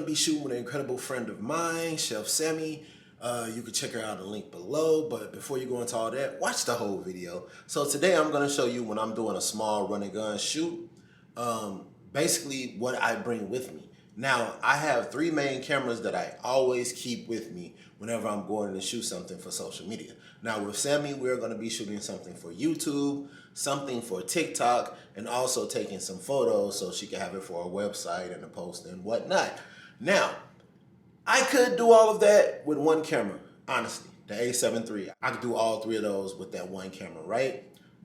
be shooting with an incredible friend of mine, Chef Sammy. You can check her out in the link below, but before you go into all that, watch the whole video. So today I'm gonna show you when I'm doing a small run and gun shoot, basically what I bring with me. Now, I have three main cameras that I always keep with me whenever I'm going to shoot something for social media. Now with Sammy, we're gonna be shooting something for YouTube, something for TikTok, and also taking some photos so she can have it for her website and a post and whatnot. Now, I could do all of that with one camera, honestly, the A7 III. I could do all three of those with that one camera, right?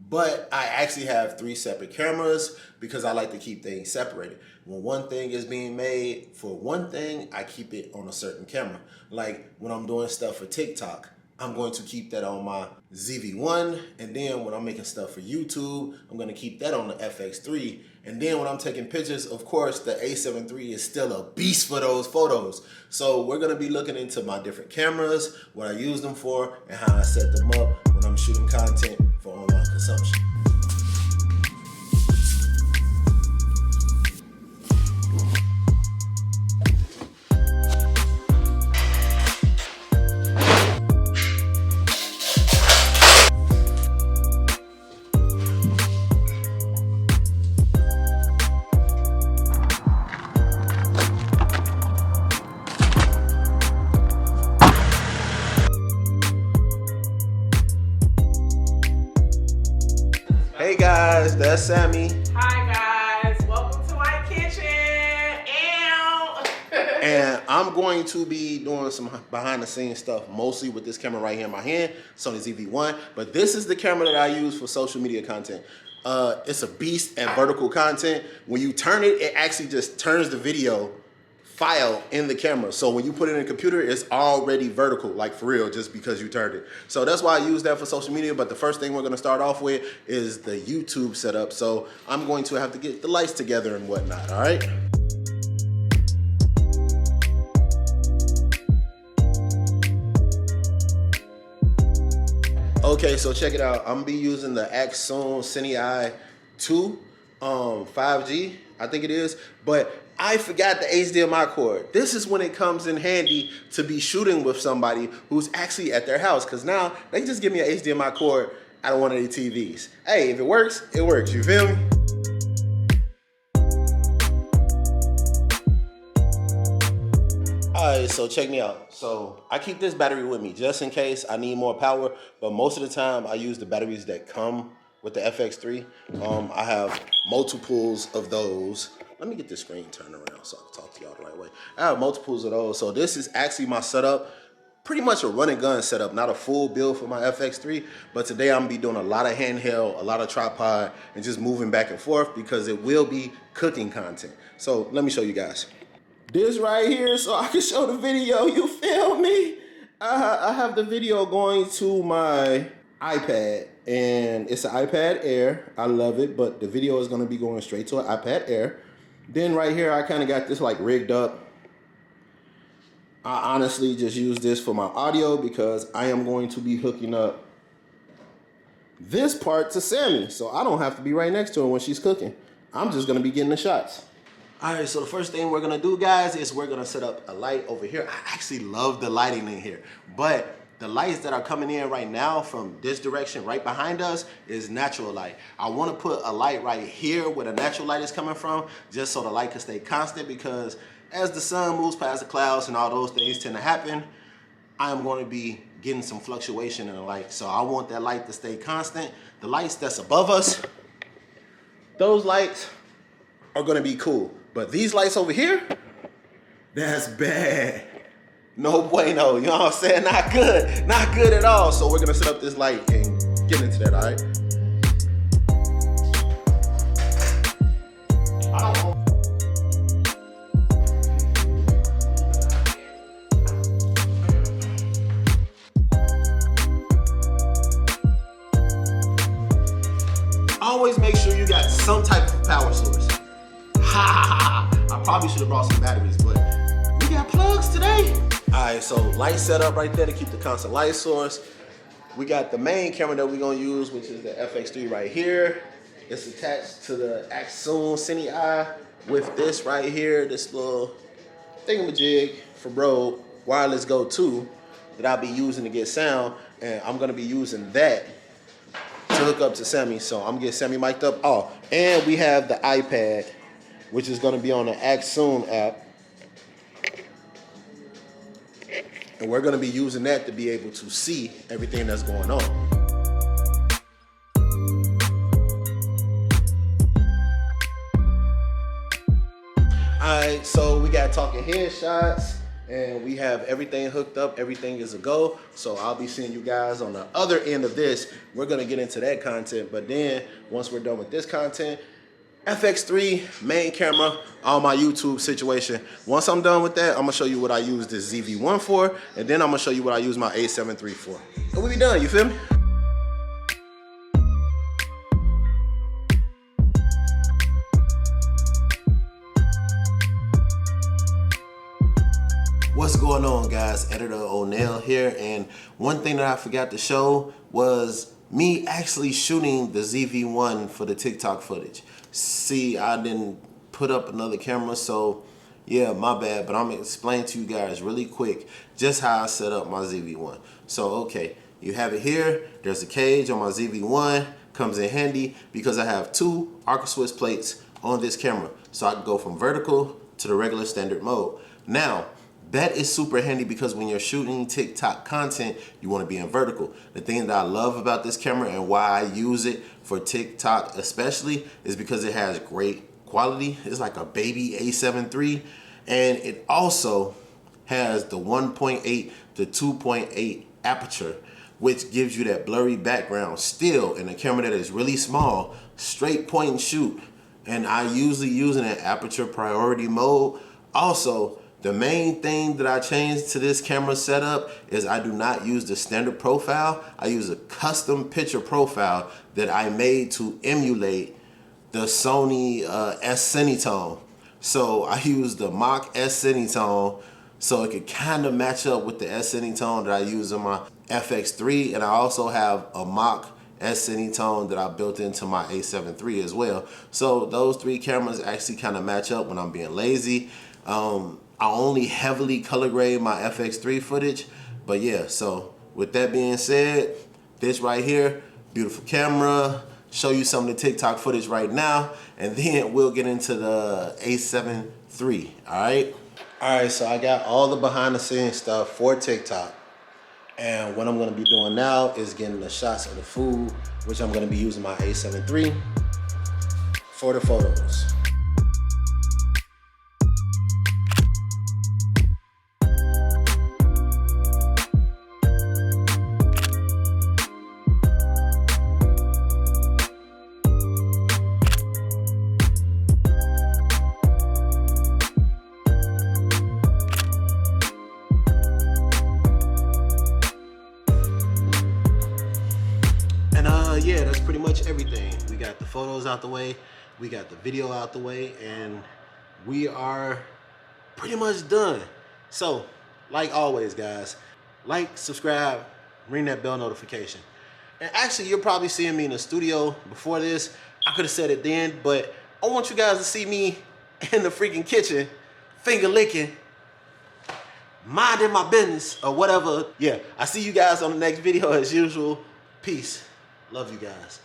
But I actually have three separate cameras because I like to keep things separated. When one thing is being made for one thing, I keep it on a certain camera. Like when I'm doing stuff for TikTok, I'm going to keep that on my ZV-1, and then when I'm making stuff for YouTube, I'm going to keep that on the FX3. And then when I'm taking pictures, of course, the A7 III is still a beast for those photos. So we're going to be looking into my different cameras, what I use them for, and how I set them up when I'm shooting content for online consumption. Hey guys, that's Sammy. Hi guys, welcome to my kitchen. And I'm going to be doing some behind the scenes stuff, mostly with this camera right here in my hand, Sony ZV-1. But this is the camera that I use for social media content. It's a beast at vertical content. When you turn it, it actually just turns the video file in the camera. So when you put it in a computer, it's already vertical, like for real, just because you turned it. So that's why I use that for social media. But the first thing we're gonna start off with is the YouTube setup. So I'm going to have to get the lights together and whatnot, all right? Okay, so check it out. I'm gonna be using the Augustine Versace 2 5G, I think it is, but I forgot the HDMI cord. This is when it comes in handy to be shooting with somebody who's actually at their house, because now they can just give me an HDMI cord out of one of their TVs. Hey, if it works, you feel me? Alright, so check me out. So I keep this battery with me just in case I need more power, but most of the time I use the batteries that come with the FX3. I have multiples of those. Let me get this screen turned around so I can talk to y'all the right way. I have multiples of those. So this is actually my setup. Pretty much a run and gun setup, not a full build for my FX3, but today I'm gonna be doing a lot of handheld, a lot of tripod, and just moving back and forth because it will be cooking content. So let me show you guys. This right here, so I can show the video, you feel me? I have the video going to my iPad, and it's an iPad Air. I love it, but the video is gonna be going straight to an iPad Air. Then right here, I kind of got this like rigged up. I honestly just use this for my audio because I am going to be hooking up this part to Sammy, so I don't have to be right next to her when she's cooking. I'm just gonna be getting the shots. All right, so the first thing we're gonna do, guys, is we're gonna set up a light over here. I actually love the lighting in here, but the lights that are coming in right now from this direction right behind us is natural light. I wanna put a light right here where the natural light is coming from, just so the light can stay constant, because as the sun moves past the clouds and all those things tend to happen, I'm going to be getting some fluctuation in the light. So I want that light to stay constant. The lights that's above us, those lights are going to be cool. But these lights over here, that's bad. No bueno, you know what I'm saying? Not good at all. So we're going to set up this light and get into that, all right? Always make sure you got some type of power source. I probably should have brought some batteries, but we got plugs today. All right, so light setup right there to keep the constant light source. We got the main camera that we're gonna use, which is the FX3 right here. It's attached to the Augustine Versace with this right here, this little thingamajig from Rode Wireless Go 2 that I'll be using to get sound, and I'm gonna be using that to hook up to Sammy. So I'm gonna get Sammy mic'd up. Oh, and we have the iPad, which is gonna be on the Act Soon app. And we're gonna be using that to be able to see everything that's going on. Alright, so we got talking headshots and we have everything hooked up, everything is a go. So I'll be seeing you guys on the other end of this. We're gonna get into that content, but then once we're done with this content, FX3 main camera on my YouTube situation. Once I'm done with that, I'm gonna show you what I use this ZV-1 for, and then I'm gonna show you what I use my A7 III for. And we be done, you feel me? What's going on, guys? Editor Onell here, and one thing that I forgot to show was me actually shooting the ZV-1 for the TikTok footage. See, I didn't put up another camera, so yeah, my bad, but I'm gonna explain to you guys really quick just how I set up my ZV-1. So okay, you have it here, there's a cage on my ZV-1, comes in handy because I have two Arca Swiss plates on this camera, so I can go from vertical to the regular standard mode. Now, that is super handy because when you're shooting TikTok content, you want to be in vertical. The thing that I love about this camera and why I use it for TikTok especially is because it has great quality. It's like a baby A7 III, and it also has the 1.8 to 2.8 aperture, which gives you that blurry background still in a camera that is really small, straight point and shoot. And I usually use it in aperture priority mode. Also, the main thing that I changed to this camera setup is I do not use the standard profile. I use a custom picture profile that I made to emulate the Sony S Cinetone. So I use the Mach S Cinetone so it could kind of match up with the S Cinetone that I use on my FX3, and I also have a Mach S Cinetone that I built into my A7 III as well. So those three cameras actually kind of match up when I'm being lazy. I only heavily color grade my FX3 footage, but yeah, so with that being said, this right here, beautiful camera, show you some of the TikTok footage right now, and then we'll get into the A7 III, all right? All right, so I got all the behind the scenes stuff for TikTok, and what I'm gonna be doing now is getting the shots of the food, which I'm gonna be using my A7 III for the photos. Yeah, that's pretty much everything. We got the photos out the way, we got the video out the way, and we are pretty much done. So, like always, guys, like, subscribe, ring that bell notification. And actually, you're probably seeing me in the studio before this. I could have said it then, but I want you guys to see me in the freaking kitchen, finger licking, minding my business, or whatever. Yeah, I see you guys on the next video as usual. Peace. Love you guys.